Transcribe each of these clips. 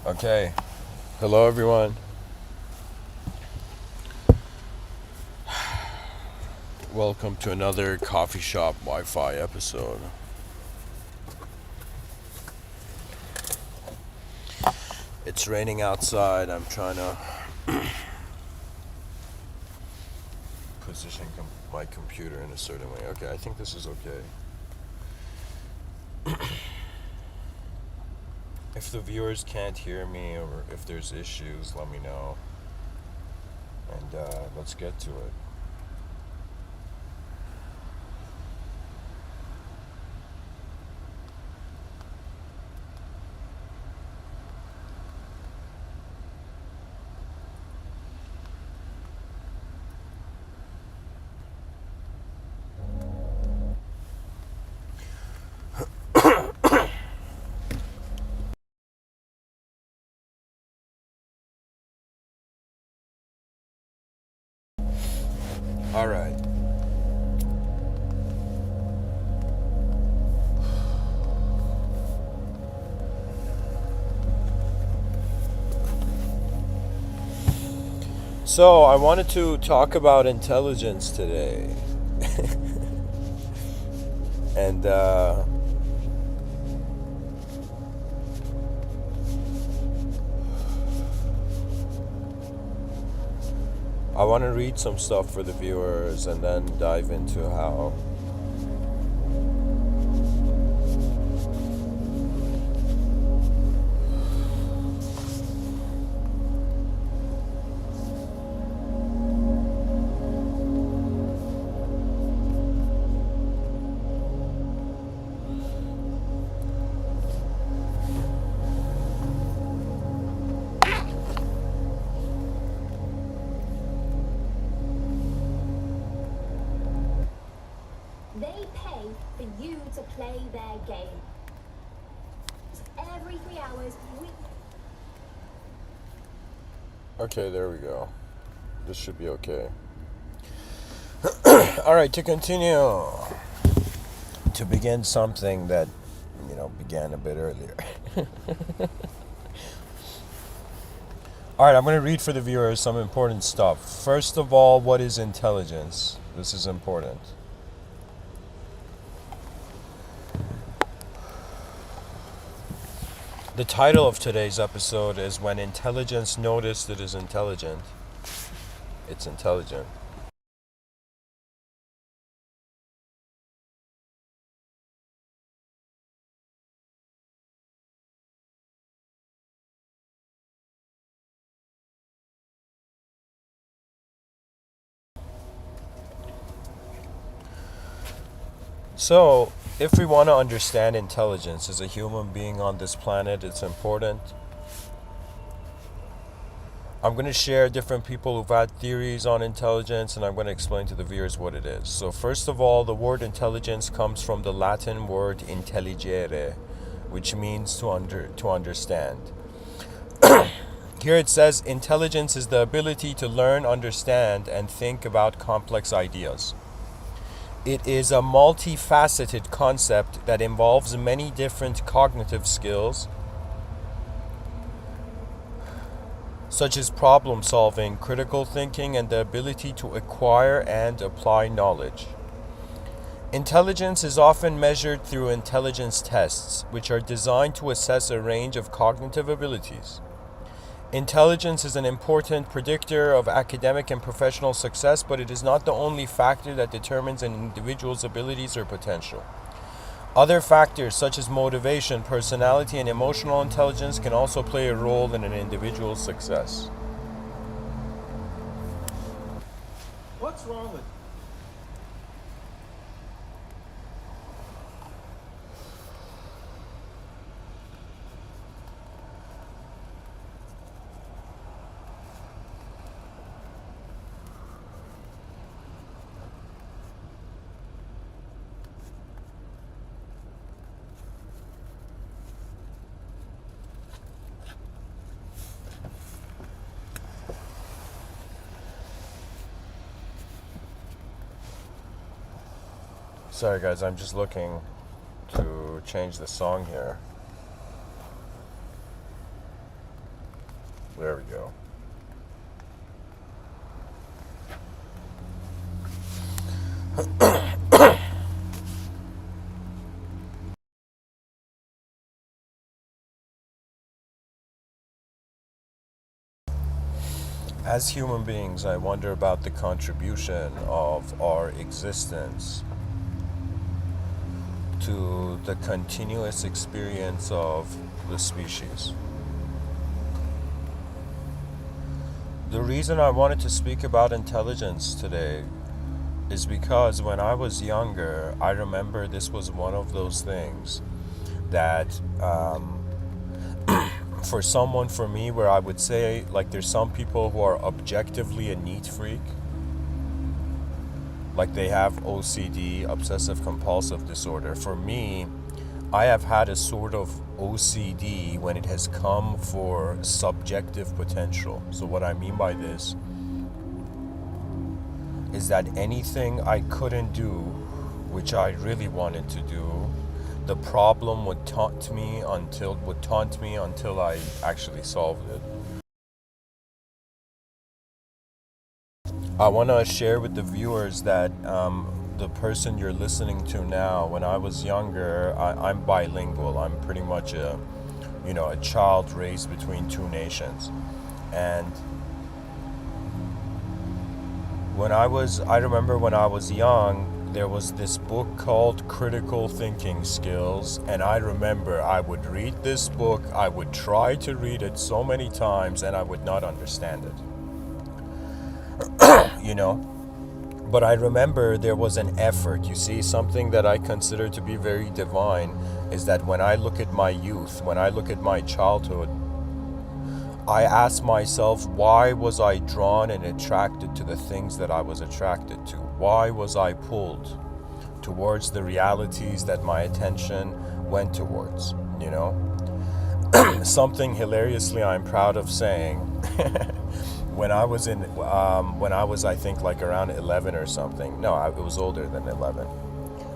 Okay. Hello, everyone. Welcome to another coffee shop Wi-Fi episode. It's raining outside. I'm trying to position my computer in a certain way. Okay, I think this is okay. If the viewers can't hear me or if there's issues, let me know. And let's get to it. All right. So, I wanted to talk about intelligence today. And I want to read some stuff for the viewers and then dive into how They pay for you to play their game. Every 3 hours, Okay, there we go. This should be okay. All right, to continue, to begin something that, began a bit earlier. All right, I'm going to read for the viewers some important stuff. First of all, what is intelligence? This is important. The title of today's episode is When Intelligence Noticed It Is Intelligent. It's intelligent. So, if we want to understand intelligence as a human being on this planet, it's important. I'm going to share different people who've had theories on intelligence, and I'm going to explain to the viewers what it is. So, first of all, the word intelligence comes from the Latin word intelligere, which means to understand. Here it says intelligence is the ability to learn, understand, and think about complex ideas. It is a multifaceted concept that involves many different cognitive skills, such as problem solving, critical thinking, and the ability to acquire and apply knowledge. Intelligence is often measured through intelligence tests, which are designed to assess a range of cognitive abilities. Intelligence is an important predictor of academic and professional success, but it is not the only factor that determines an individual's abilities or potential. Other factors such as motivation, personality, and emotional intelligence can also play a role in an individual's success. What's wrong with Sorry guys, I'm just looking to change the song here. There we go. As human beings, I wonder about the contribution of our existence to the continuous experience of the species. The reason I wanted to speak about intelligence today is because when I was younger, I remember this was one of those things that for me, where I would say, like, there's some people who are objectively a neat freak, like they have OCD, obsessive compulsive disorder. For me, I have had a sort of OCD when it has come for subjective potential. So what I mean by this is that anything I couldn't do, which I really wanted to do, the problem would taunt me until I actually solved it. I want to share with the viewers that the person you're listening to now, when I was younger, I'm bilingual. I'm pretty much a child raised between two nations, and I remember when I was young, there was this book called Critical Thinking Skills, and I remember I would read this book, I would try to read it so many times, and I would not understand it. But I remember there was an effort. You see, something that I consider to be very divine is that when I look at my youth, when I look at my childhood, I ask myself, why was I drawn and attracted to the things that I was attracted to? Why was I pulled towards the realities that my attention went towards? Something hilariously I'm proud of saying. When I was I think like around 11 or something. No, it was older than 11.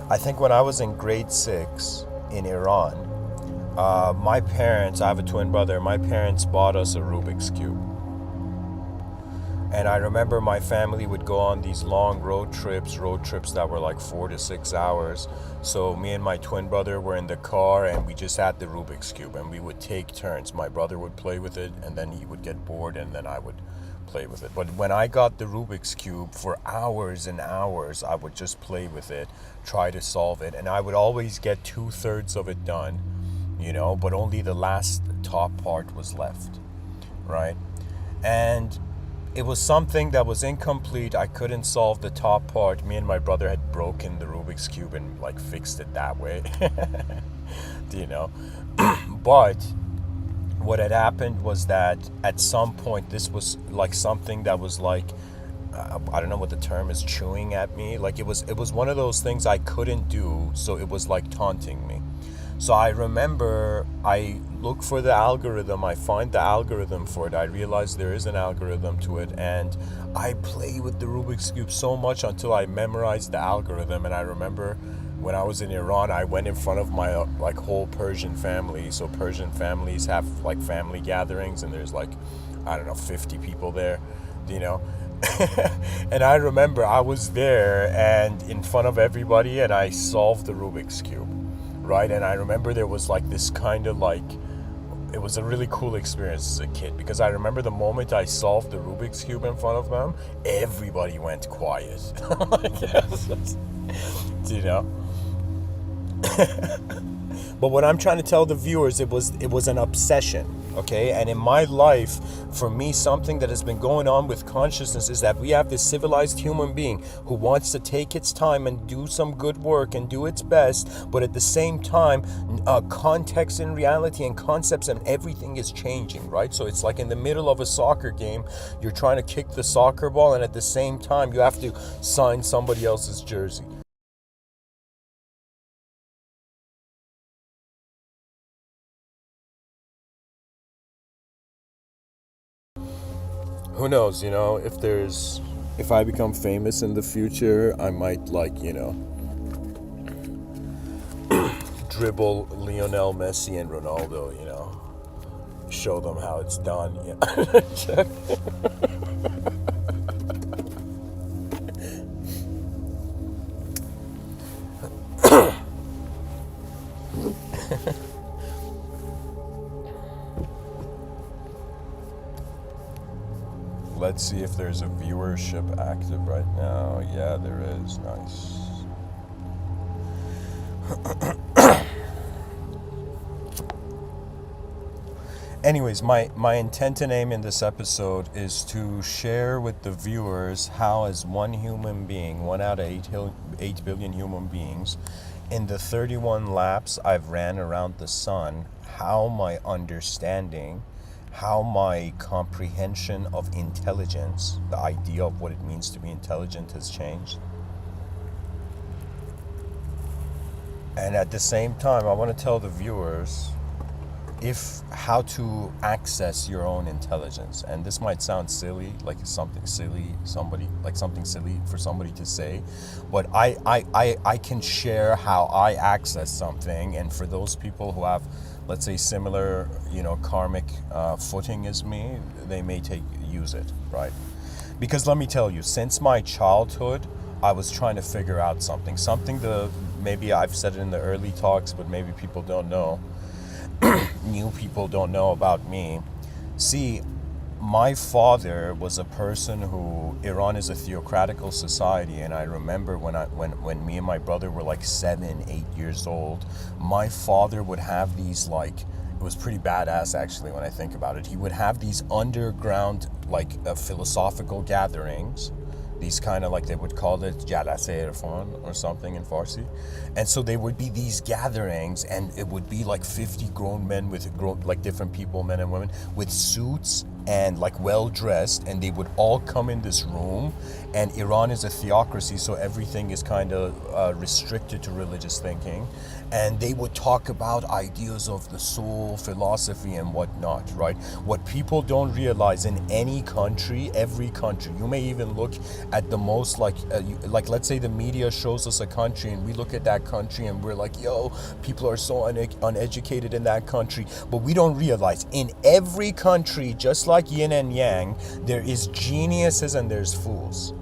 I think when I was in grade 6 in Iran, my parents, I have a twin brother, my parents bought us a Rubik's Cube. And I remember my family would go on these long road trips that were like 4 to 6 hours. So me and my twin brother were in the car and we just had the Rubik's Cube and we would take turns. My brother would play with it and then he would get bored and then I would play with it. But when I got the Rubik's Cube, for hours and hours, I would just play with it, try to solve it. And I would always get 2/3 of it done, but only the last top part was left, right? And it was something that was incomplete. I couldn't solve the top part. Me and my brother had broken the Rubik's Cube and like fixed it that way. But what had happened was that at some point this was like something that was like I don't know what the term is, chewing at me. Like it was one of those things I couldn't do, so it was like taunting me. So I remember I look for the algorithm, I find the algorithm for it, I realize there is an algorithm to it, and I play with the Rubik's Cube so much until I memorized the algorithm. And I remember when I was in Iran, I went in front of my like whole Persian family. So Persian families have like family gatherings and there's like, I don't know, 50 people there, And I remember I was there and in front of everybody and I solved the Rubik's Cube. Right, and I remember there was like this kind of like, it was a really cool experience as a kid because I remember the moment I solved the Rubik's Cube in front of them, everybody went quiet. Like, yes, But what I'm trying to tell the viewers, it was an obsession, okay? And in my life, for me, something that has been going on with consciousness is that we have this civilized human being who wants to take its time and do some good work and do its best, but at the same time, context and reality and concepts and everything is changing, right? So it's like in the middle of a soccer game, you're trying to kick the soccer ball, and at the same time, you have to sign somebody else's jersey. Who knows, if I become famous in the future, I might dribble Lionel Messi and Ronaldo, show them how it's done. Yeah. Let's see if there's a viewership active right now. Yeah, there is. Nice. Anyways, my intent and aim in this episode is to share with the viewers how, as one human being, 1 out of 8 billion human beings, in the 31 laps I've ran around the sun, how my understanding, how my comprehension of intelligence, the idea of what it means to be intelligent, has changed. And at the same time, I want to tell the viewers how to access your own intelligence. And this might sound silly, like something silly for somebody to say, but I can share how I access something. And for those people who have, let's say, similar, karmic footing as me, they may use it, right? Because let me tell you, since my childhood, I was trying to figure out something maybe I've said it in the early talks, but maybe people don't know. New people don't know about me. See, my father was a person who, Iran is a theocratical society, and I remember when me and my brother were like 7, 8 years old, my father would have these, it was pretty badass actually when I think about it. He would have these underground philosophical gatherings, these kind of, they would call it jalase irfan or something in Farsi. And so they would be these gatherings, and it would be 50 grown men different people, men and women, with suits and well dressed, and they would all come in this room. And Iran is a theocracy, so everything is kind of restricted to religious thinking. And they would talk about ideas of the soul, philosophy, and whatnot, right? What people don't realize, in any country, every country, you may even look at the most, let's say the media shows us a country, and we look at that country and we're like, yo, people are so uneducated in that country. But we don't realize, in every country, just like yin and yang, there is geniuses and there's fools.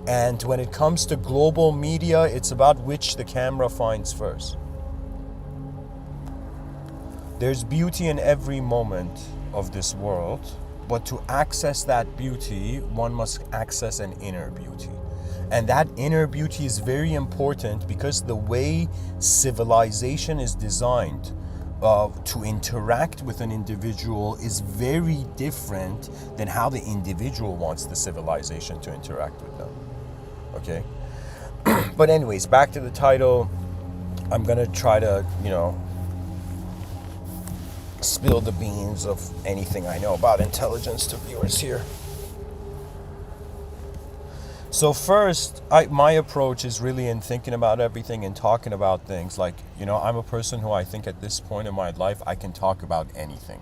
And when it comes to global media, it's about which the camera finds first. There's beauty in every moment of this world, but to access that beauty, one must access an inner beauty. And that inner beauty is very important, because the way civilization is designed to interact with an individual is very different than how the individual wants the civilization to interact with them. Okay? But anyways, back to the title. I'm going to try to, spill the beans of anything I know about intelligence to viewers here. So first, my approach is really in thinking about everything and talking about things. I'm a person who, I think at this point in my life, I can talk about anything,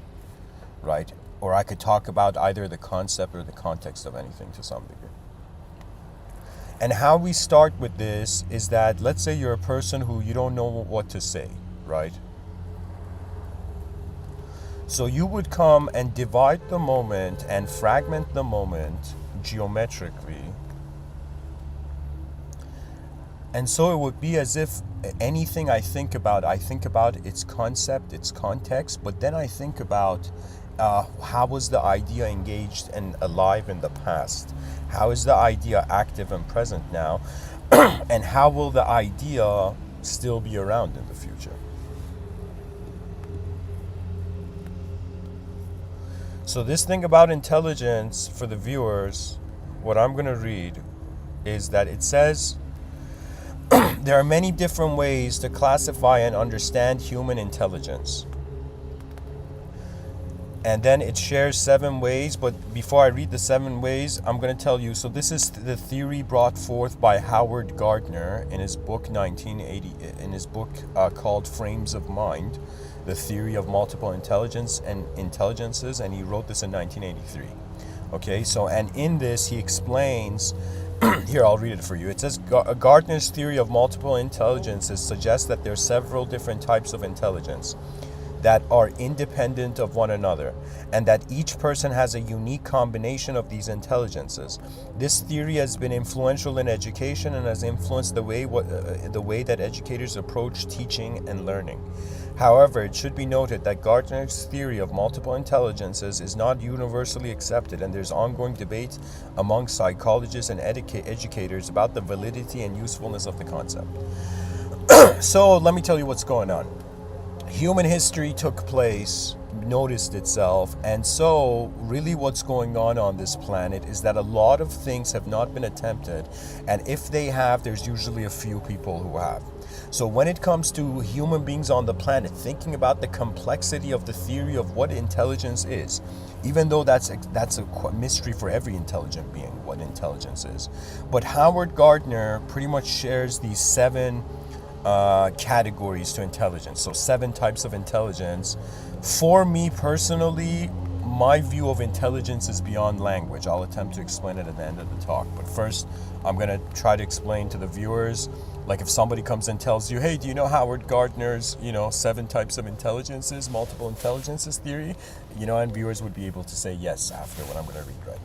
right? Or I could talk about either the concept or the context of anything to some degree. And how we start with this is that, let's say you're a person who you don't know what to say, right? So you would come and divide the moment and fragment the moment geometrically. And so it would be as if anything I think about its concept, its context, but then I think about how was the idea engaged and alive in the past? How is the idea active and present now? And how will the idea still be around in the future? So this thing about intelligence, for the viewers, what I'm going to read is that it says, there are many different ways to classify and understand human intelligence. And then it shares 7 ways, but before I read the 7 ways, I'm going to tell you, so this is the theory brought forth by Howard Gardner in his book called Frames of Mind, the Theory of Multiple Intelligence and Intelligences, and he wrote this in 1983. Okay, so, and in this he explains, here I'll read it for you. It says, Gardner's theory of multiple intelligences suggests that there are several different types of intelligence. that are independent of one another, and that each person has a unique combination of these intelligences. This theory has been influential in education and has influenced the way that educators approach teaching and learning. However, it should be noted that Gardner's theory of multiple intelligences is not universally accepted, and there's ongoing debate among psychologists and educators about the validity and usefulness of the concept. So let me tell you what's going on. Human history took place, noticed itself, and so really what's going on this planet is that a lot of things have not been attempted, and if they have, there's usually a few people who have. So when it comes to human beings on the planet, thinking about the complexity of the theory of what intelligence is, even though that's a mystery for every intelligent being, what intelligence is. But Howard Gardner pretty much shares these 7 categories to intelligence. So 7 types of intelligence. For me personally, my view of intelligence is beyond language. I'll attempt to explain it at the end of the talk. But first, I'm going to try to explain to the viewers, like if somebody comes and tells you, hey, do you know Howard Gardner's, 7 types of intelligences, multiple intelligences theory? And viewers would be able to say yes after what I'm going to read right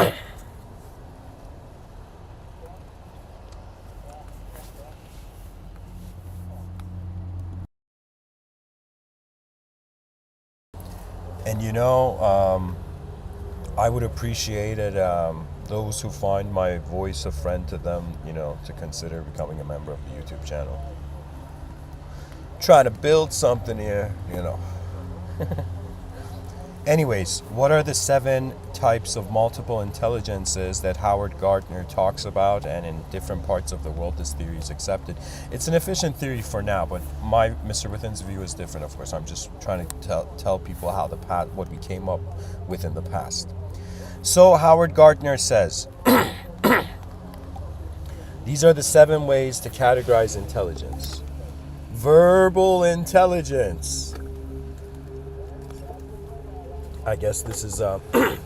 now. And I would appreciate it, those who find my voice a friend to them, to consider becoming a member of the YouTube channel. Trying to build something here, Anyways, what are the 7 types of multiple intelligences that Howard Gardner talks about, and in different parts of the world this theory is accepted? It's an efficient theory for now, but my Mr. Within's view is different, of course. I'm just trying to tell people how what we came up with in the past. So Howard Gardner says, these are the 7 ways to categorize intelligence. Verbal intelligence. I guess this is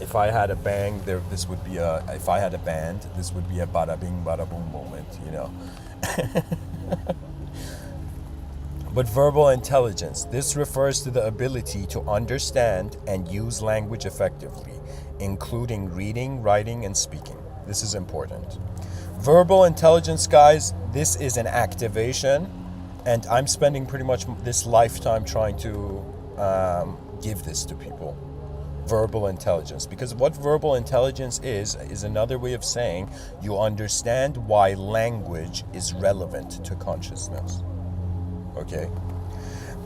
if I had a bang, this would be if I had a band, this would be a bada bing bada boom moment, But verbal intelligence, this refers to the ability to understand and use language effectively, including reading, writing, and speaking. This is important. Verbal intelligence, guys, this is an activation, and I'm spending pretty much this lifetime trying to give this to people. Verbal intelligence, because what verbal intelligence is another way of saying you understand why language is relevant to consciousness. Okay.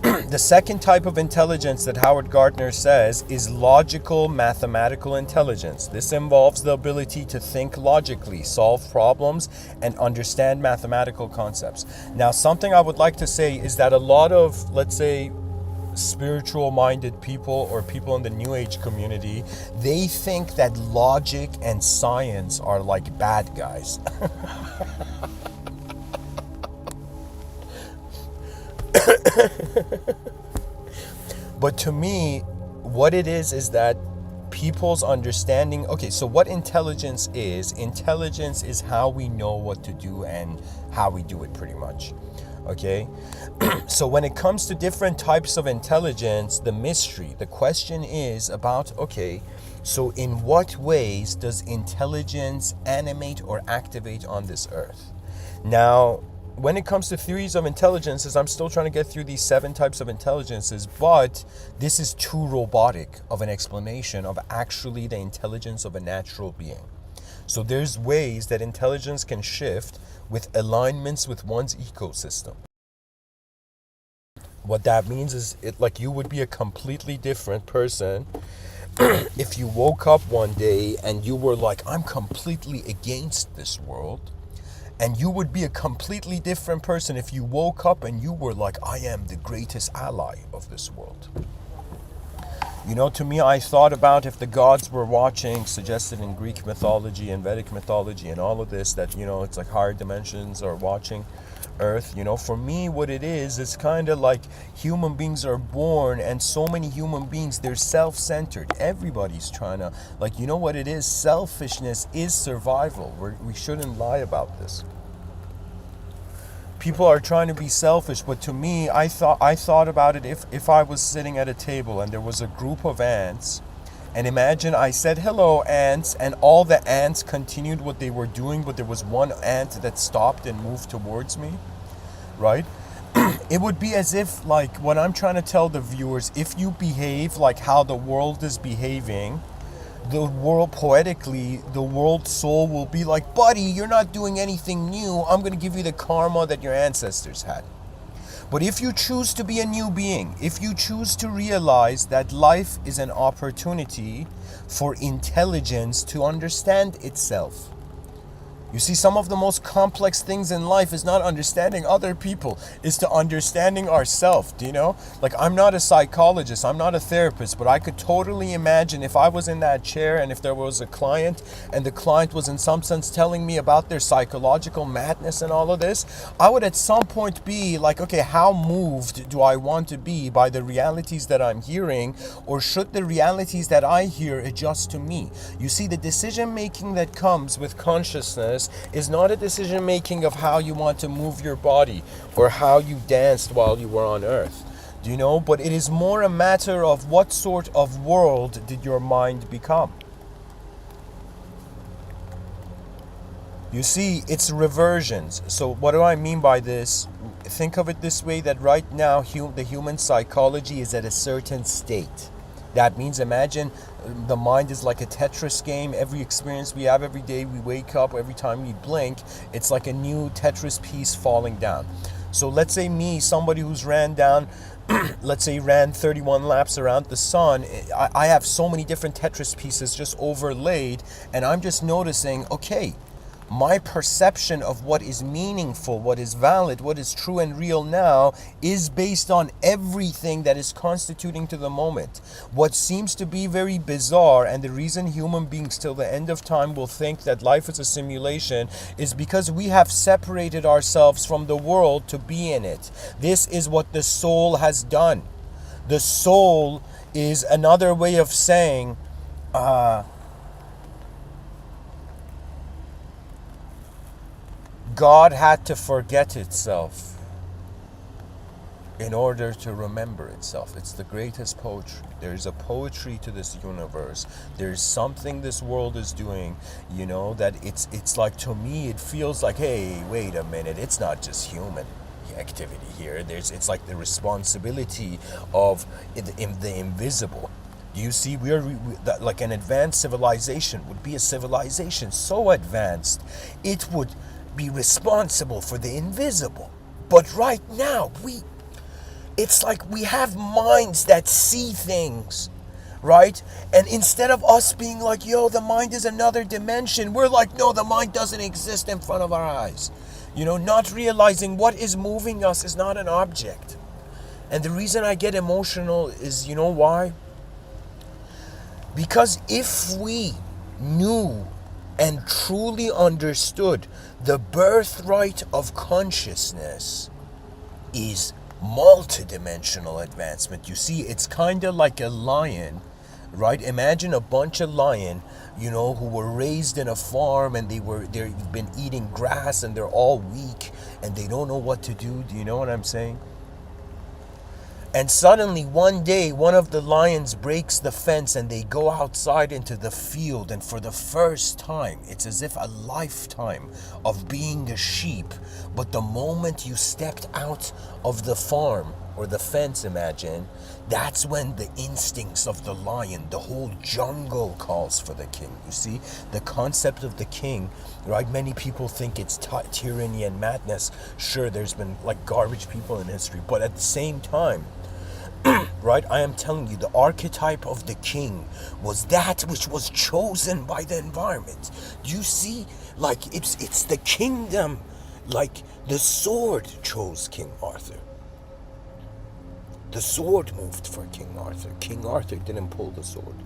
The second type of intelligence that Howard Gardner says is logical mathematical intelligence. This involves the ability to think logically, solve problems, and understand mathematical concepts. Now, something I would like to say is that a lot of, let's say, spiritual minded people or people in the New Age community, they think that logic and science are like bad guys. But to me, what it is that people's understanding, okay, so what intelligence is how we know what to do and how we do it pretty much. Okay, so when it comes to different types of intelligence, the question is about, okay, so in what ways does intelligence animate or activate on this earth? Now, when it comes to theories of intelligences, I'm still trying to get through these 7 types of intelligences, but this is too robotic of an explanation of actually the intelligence of a natural being. So there's ways that intelligence can shift with alignments with one's ecosystem. What that means is like you would be a completely different person if you woke up one day and you were like, I'm completely against this world. And you would be a completely different person if you woke up and you were like, I am the greatest ally of this world. To me, I thought about if the gods were watching, suggested in Greek mythology and Vedic mythology and all of this, that, it's like higher dimensions are watching Earth. For me, what it is kind of like human beings are born, and so many human beings, they're self-centered. Everybody's trying to, what it is? Selfishness is survival. We shouldn't lie about this. people are trying to be selfish, but to me, I thought about it, if I was sitting at a table and there was a group of ants, and imagine I said hello ants, and all the ants continued what they were doing, but there was one ant that stopped and moved towards me, right? It would be as if, like, what I'm trying to tell the viewers, if you behave like how the world is behaving, the world, poetically, the world soul will be like, buddy, you're not doing anything new. I'm going to give you the karma that your ancestors had. But if you choose to be a new being, if you choose to realize that life is an opportunity for intelligence to understand itself. You see, some of the most complex things in life is not understanding other people, is to understanding ourselves, do you know? Like, I'm not a psychologist, I'm not a therapist, but I could totally imagine if I was in that chair and if there was a client and the client was in some sense telling me about their psychological madness and all of this, I would at some point be like, okay, how moved do I want to be by the realities that I'm hearing, or should the realities that I hear adjust to me? You see, the decision making that comes with consciousness is not a decision making of how you want to move your body or how you danced while you were on earth, do you know? But it is more a matter of what sort of world did your mind become. You see, it's reversions. So what do I mean by this? Think of it this way, that right now the human psychology is at a certain state. That means, imagine the mind is like a Tetris game. Every experience we have every day, we wake up, every time we blink, it's like a new Tetris piece falling down. So let's say me, somebody who's ran 31 laps around the sun, I have so many different Tetris pieces just overlaid, and I'm just noticing, okay, my perception of what is meaningful, what is valid, what is true and real now is based on everything that is constituting to the moment. What seems to be very bizarre, and the reason human beings till the end of time will think that life is a simulation, is because we have separated ourselves from the world to be in it. This is what the soul has done. The soul is another way of saying, God had to forget itself in order to remember itself. It's the greatest poetry. There's a poetry to this universe. There's something this world is doing, you know, that it's like, to me, it feels like, hey, wait a minute, it's not just human activity here. It's like the responsibility of the invisible. You see, like an advanced civilization would be a civilization so advanced, it would be responsible for the invisible. But right now, it's like we have minds that see things, right? And instead of us being like, yo, the mind is another dimension, we're like, no, the mind doesn't exist in front of our eyes. You know, not realizing what is moving us is not an object. And the reason I get emotional is, you know why? Because if we knew and truly understood the birthright of consciousness is multidimensional advancement. You see, it's kind of like a lion, right? Imagine a bunch of lion, you know, who were raised in a farm, and they've been eating grass, and they're all weak and they don't know what to do. Do you know what I'm saying? And suddenly one day, one of the lions breaks the fence and they go outside into the field. And for the first time, it's as if a lifetime of being a sheep. But the moment you stepped out of the farm or the fence, imagine, that's when the instincts of the lion, the whole jungle calls for the king. You see, the concept of the king, right? Many people think it's tyranny and madness. Sure, there's been like garbage people in history, but at the same time, right, I am telling you, the archetype of the king was that which was chosen by the environment. You see, like it's the kingdom, like the sword chose King Arthur. The sword moved for King Arthur. King Arthur didn't pull the sword.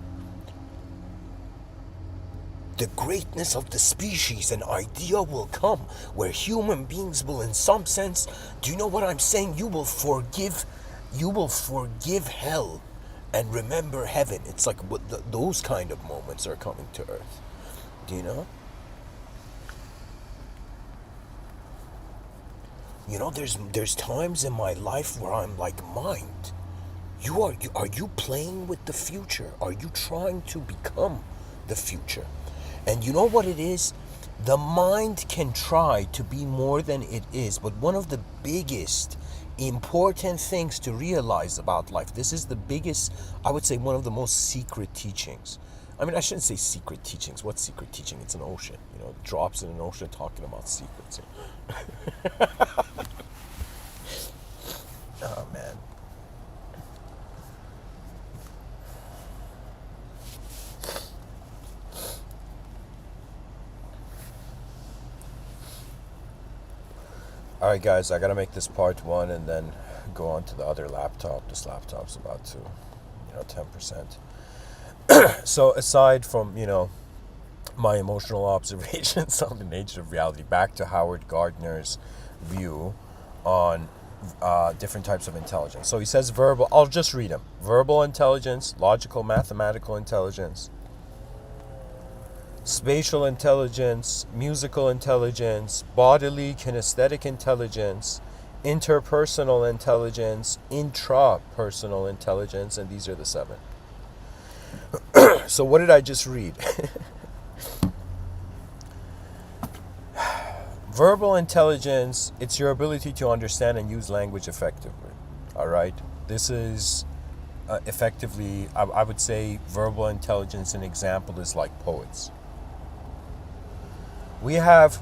The greatness of the species and idea will come where human beings will, in some sense, do you know what I'm saying? You will forgive hell and remember heaven. It's like those kind of moments are coming to earth. Do you know? there's times in my life where I'm like, mind, are you playing with the future? Are you trying to become the future? And you know what it is? The mind can try to be more than it is, but one of the biggest important things to realize about life, this is the biggest, I would say, one of the most secret teachings. I mean, I shouldn't say secret teachings. What's secret teaching? It's an ocean, drops in an ocean talking about secrets. Oh, man. Alright guys, I gotta make this part 1 and then go on to the other laptop. This laptop's about to, 10%. So aside from, my emotional observations on the nature of reality, back to Howard Gardner's view on different types of intelligence. So he says I'll just read them. Verbal intelligence, logical mathematical intelligence, spatial intelligence, musical intelligence, bodily kinesthetic intelligence, interpersonal intelligence, intrapersonal intelligence, and these are the 7. So what did I just read? Verbal intelligence, it's your ability to understand and use language effectively. All right? This is effectively, I would say verbal intelligence, an example is like poets. We have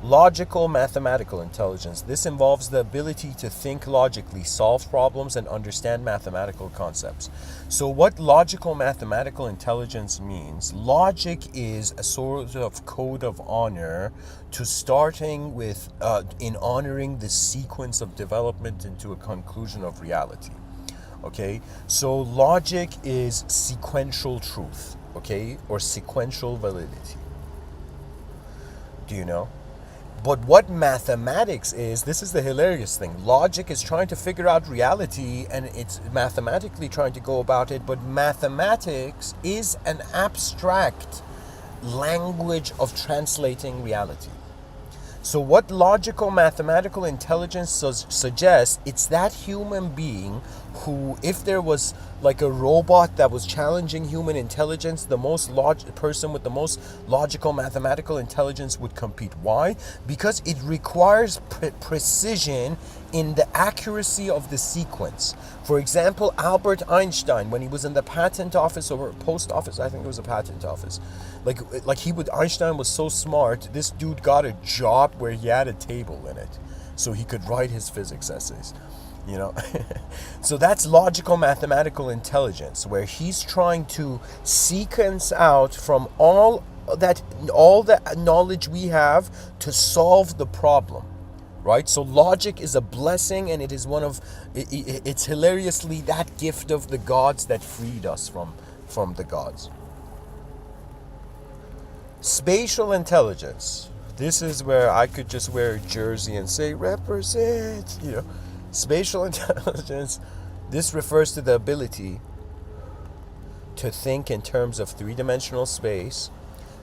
logical mathematical intelligence. This involves the ability to think logically, solve problems, and understand mathematical concepts. So what logical mathematical intelligence means, logic is a sort of code of honor to starting with, in honoring the sequence of development into a conclusion of reality. Okay, so logic is sequential truth, okay, or sequential validity. Do you know? But what mathematics is, this is the hilarious thing. Logic is trying to figure out reality and it's mathematically trying to go about it, but mathematics is an abstract language of translating reality. So what logical mathematical intelligence suggests, it's that human being who, if there was like a robot that was challenging human intelligence, the person with the most logical mathematical intelligence would compete. Why? Because it requires precision in the accuracy of the sequence. For example, Albert Einstein, when he was in the patent office or post office, I think it was a patent office, Einstein was so smart, this dude got a job where he had a table in it so he could write his physics essays. So that's logical mathematical intelligence, where he's trying to sequence out from all the knowledge we have to solve the problem, right? So logic is a blessing, and it is it's hilariously that gift of the gods that freed us from the gods. Spatial intelligence. This is where I could just wear a jersey and say represent, Spatial intelligence, this refers to the ability to think in terms of three-dimensional space,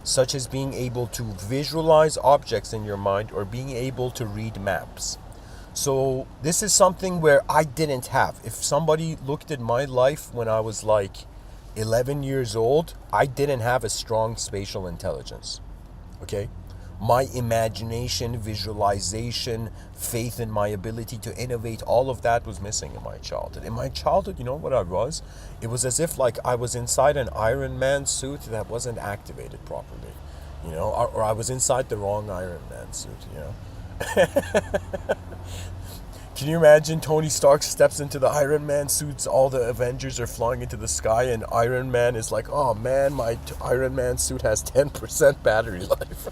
such as being able to visualize objects in your mind or being able to read maps. So this is something where I didn't have. If somebody looked at my life when I was like 11 years old, I didn't have a strong spatial intelligence. Okay? My imagination, visualization, faith in my ability to innovate, all of that was missing in my childhood. In my childhood, you know what I was? It was as if like I was inside an Iron Man suit that wasn't activated properly, or I was inside the wrong Iron Man suit, Can you imagine Tony Stark steps into the Iron Man suits, all the Avengers are flying into the sky, and Iron Man is like, oh man, my Iron Man suit has 10% battery life.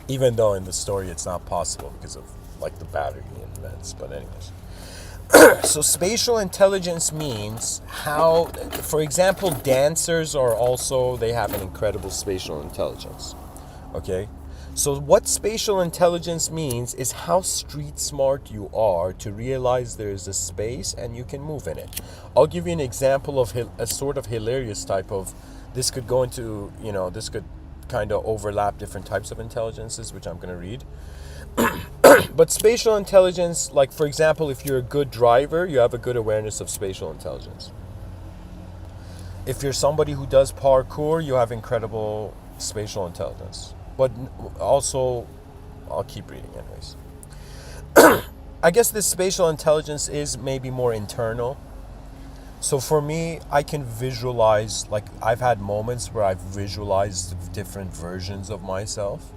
Even though in the story it's not possible because of like the battery invents, but anyways. So spatial intelligence means how, for example, dancers they have an incredible spatial intelligence. Okay? So what spatial intelligence means is how street smart you are to realize there is a space and you can move in it. I'll give you an example of a sort of hilarious type of, this could go into, this could kind of overlap different types of intelligences, which I'm going to read. But spatial intelligence, like for example, if you're a good driver, you have a good awareness of spatial intelligence. If you're somebody who does parkour, you have incredible spatial intelligence. But also, I'll keep reading anyways. I guess this spatial intelligence is maybe more internal. So for me, I can visualize, like I've had moments where I've visualized different versions of myself.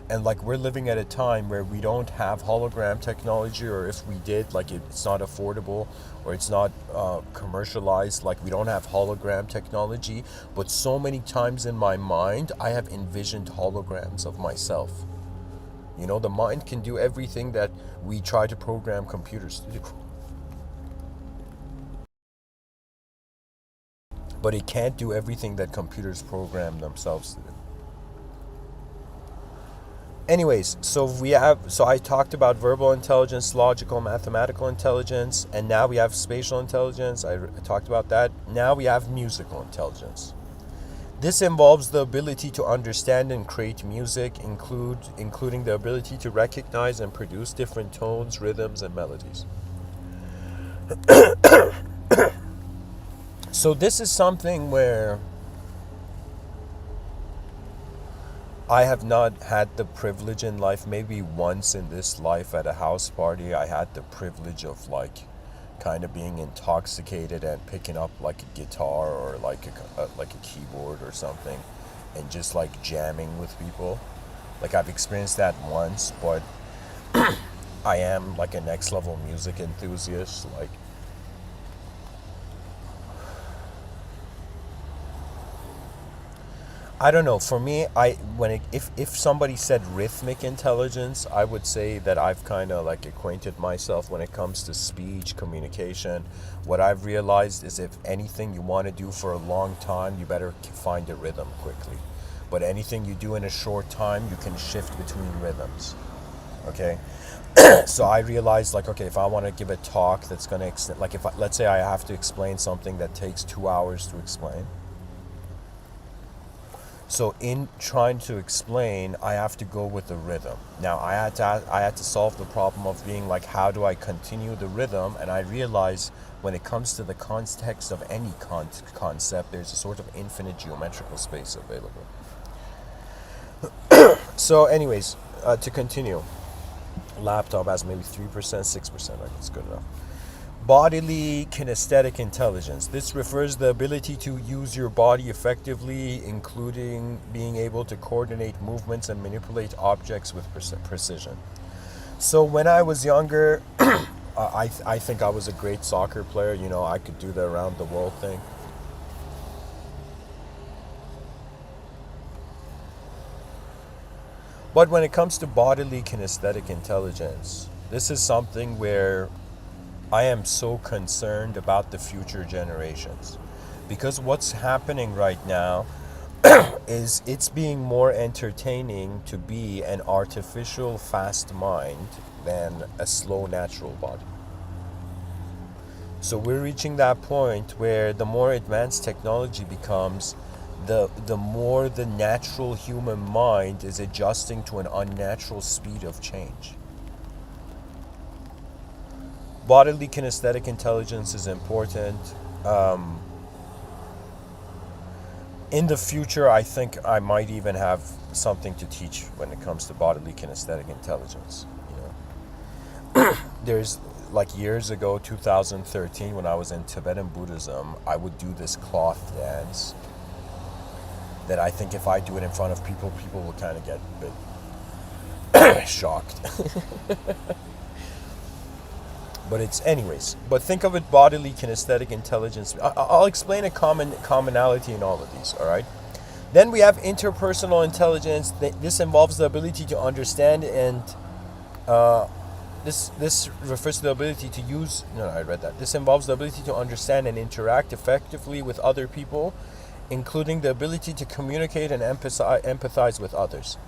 And like we're living at a time where we don't have hologram technology, or if we did, like it's not affordable or it's not commercialized. Like we don't have hologram technology, but so many times in my mind, I have envisioned holograms of myself. You know, the mind can do everything that we try to program computers to do. But it can't do everything that computers program themselves to do. Anyways, so I talked about verbal intelligence, logical, mathematical intelligence, and now we have spatial intelligence. I talked about that. Now we have musical intelligence. This involves the ability to understand and create music, including the ability to recognize and produce different tones, rhythms, and melodies. So this is something where I have not had the privilege in life. Maybe once in this life at a house party, I had the privilege of like kind of being intoxicated and picking up like a guitar or like a keyboard or something and just like jamming with people. Like I've experienced that once, but I am like a next level music enthusiast. Like I don't know. For me, if somebody said rhythmic intelligence, I would say that I've kind of like acquainted myself when it comes to speech, communication. What I've realized is if anything you want to do for a long time, you better find a rhythm quickly. But anything you do in a short time, you can shift between rhythms. Okay? So I realized like, okay, if I want to give a talk that's going to extend, like let's say I have to explain something that takes 2 hours to explain. So in trying to explain, I have to go with the rhythm. Now I had to solve the problem of being like, how do I continue the rhythm? And I realized when it comes to the context of any concept, there's a sort of infinite geometrical space available. So anyways, to continue, laptop has maybe 3%, 6%. Like it's good enough. Bodily kinesthetic intelligence. This refers to the ability to use your body effectively, including being able to coordinate movements and manipulate objects with precision. So when I was younger, I think I was a great soccer player. You know, I could do the around the world thing. But when it comes to bodily kinesthetic intelligence, this is something where I am so concerned about the future generations, because what's happening right now is it's being more entertaining to be an artificial fast mind than a slow natural body. So we're reaching that point where the more advanced technology becomes, the more the natural human mind is adjusting to an unnatural speed of change. Bodily kinesthetic intelligence is important. In the future, I think I might even have something to teach when it comes to bodily kinesthetic intelligence. You know, there's like years ago, 2013, when I was in Tibetan Buddhism, I would do this cloth dance that I think if I do it in front of people, people will kind of get a bit shocked. But it's anyways. But think of it, bodily kinesthetic intelligence. I'll explain a commonality in all of these. All right. Then we have interpersonal intelligence. This involves the ability to understand and this refers to the ability to use. No, I read that. This involves the ability to understand and interact effectively with other people, including the ability to communicate and empathize with others.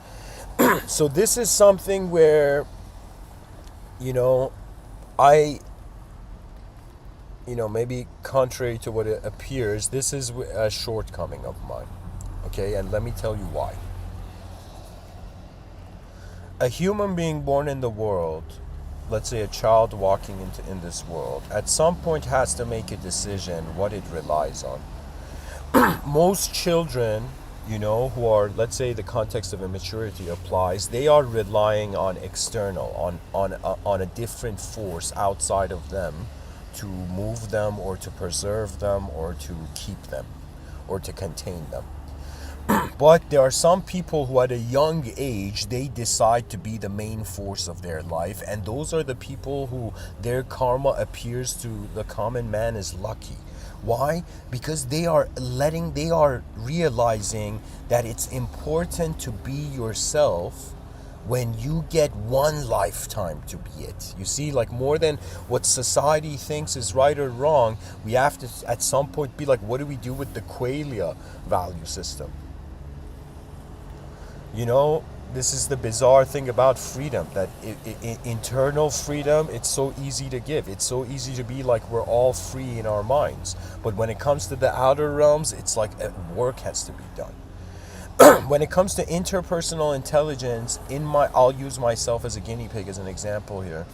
So this is something where, you know, maybe contrary to what it appears, this is a shortcoming of mine. Okay, and let me tell you why. A human being born in the world, let's say a child walking in this world, at some point has to make a decision what it relies on. Most children, who are, let's say the context of immaturity applies, they are relying on external, on a different force outside of them to move them or to preserve them or to keep them or to contain them. But there are some people who at a young age, they decide to be the main force of their life, and those are the people who their karma appears to the common man as lucky. Why? Because they are realizing that it's important to be yourself when you get one lifetime to be it. You see, like, more than what society thinks is right or wrong, we have to at some point be like, what do we do with the qualia value system? This is the bizarre thing about freedom, that internal freedom, it's so easy to give. It's so easy to be like, we're all free in our minds. But when it comes to the outer realms, it's like work has to be done. When it comes to interpersonal intelligence, I'll use myself as a guinea pig as an example here,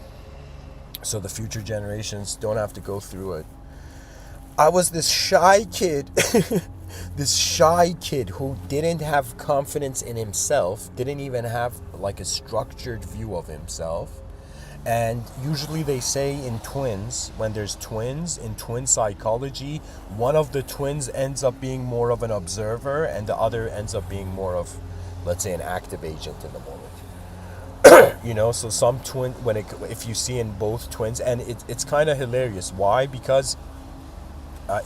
so the future generations don't have to go through it. I was this shy kid who didn't have confidence in himself, didn't even have like a structured view of himself. And usually they say in twins, when there's twins, in twin psychology, one of the twins ends up being more of an observer and the other ends up being more of, let's say, an active agent in the moment. So some twin, if you see in both twins, and it's kind of hilarious. Why? Because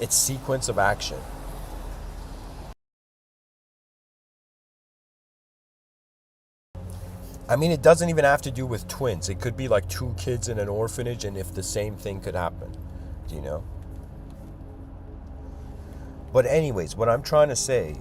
it's sequence of action. I mean, it doesn't even have to do with twins. It could be like two kids in an orphanage, and if the same thing could happen, But anyways, what I'm trying to say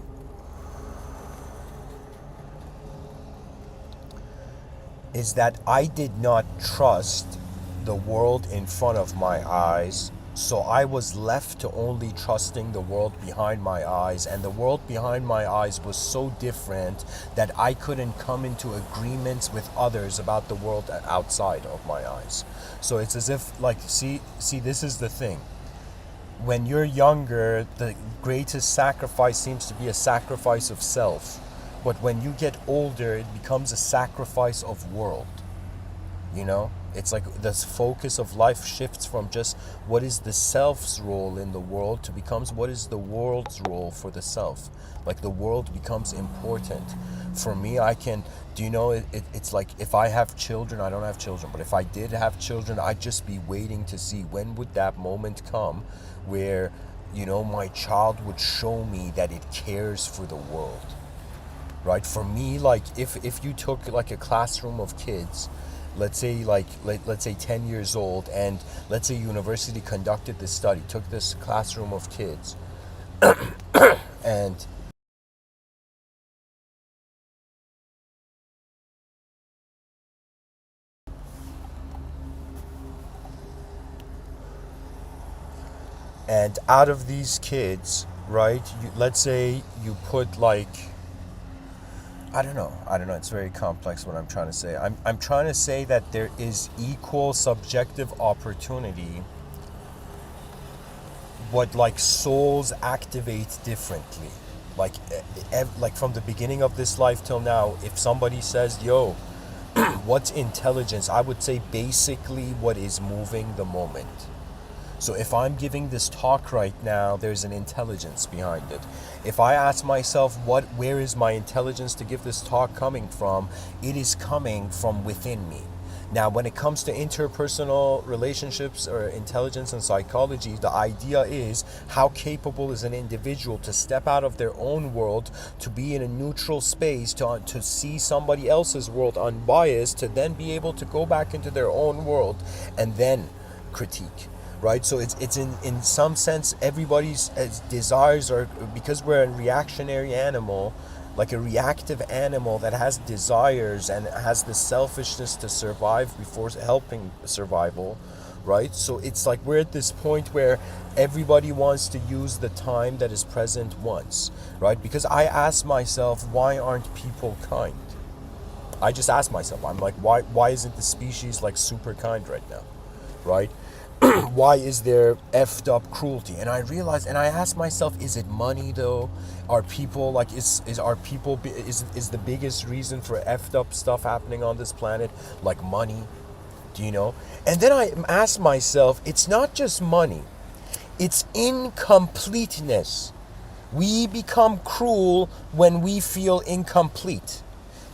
is that I did not trust the world in front of my eyes, so I was left to only trusting the world behind my eyes, and the world behind my eyes was so different that I couldn't come into agreements with others about the world outside of my eyes. So it's as if, like, see, this is the thing. When you're younger, the greatest sacrifice seems to be a sacrifice of self. But when you get older, it becomes a sacrifice of world. It's like the focus of life shifts from just what is the self's role in the world to becomes what is the world's role for the self. Like, the world becomes important. For me, it's like, if I have children, I don't have children, but if I did have children, I'd just be waiting to see when would that moment come where, my child would show me that it cares for the world. Right? For me, like, if you took like a classroom of kids, let's say 10 years old, and let's say university conducted this study, took this classroom of kids, and out of these kids, right, let's say you put like, I don't know. It's very complex what I'm trying to say. I'm trying to say that there is equal subjective opportunity, but like souls activate differently. Like from the beginning of this life till now, if somebody says, yo, what's intelligence? I would say basically what is moving the moment. So if I'm giving this talk right now, there's an intelligence behind it. If I ask myself, where is my intelligence to give this talk coming from? It is coming from within me. Now, when it comes to interpersonal relationships or intelligence and psychology, the idea is how capable is an individual to step out of their own world, to be in a neutral space, to see somebody else's world unbiased, to then be able to go back into their own world and then critique. Right, so it's in some sense everybody's desires are, because we're a reactionary animal, like a reactive animal that has desires and has the selfishness to survive before helping survival, right? So it's like we're at this point where everybody wants to use the time that is present once, right? Because I ask myself, why aren't people kind? I just ask myself, I'm like, why isn't the species like super kind right now, right? Why is there effed up cruelty? And I realize, and I ask myself, is it money though? Are people like, is the biggest reason for effed up stuff happening on this planet like money? Do you know? And then I ask myself, it's not just money, it's incompleteness. We become cruel when we feel incomplete.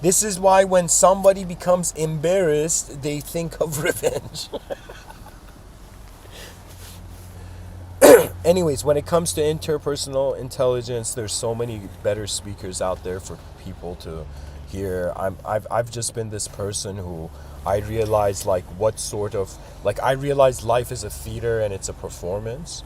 This is why when somebody becomes embarrassed, they think of revenge. Anyways, when it comes to interpersonal intelligence, there's so many better speakers out there for people to hear. I've just been this person who I realize like what sort of, like I realize life is a theater and it's a performance.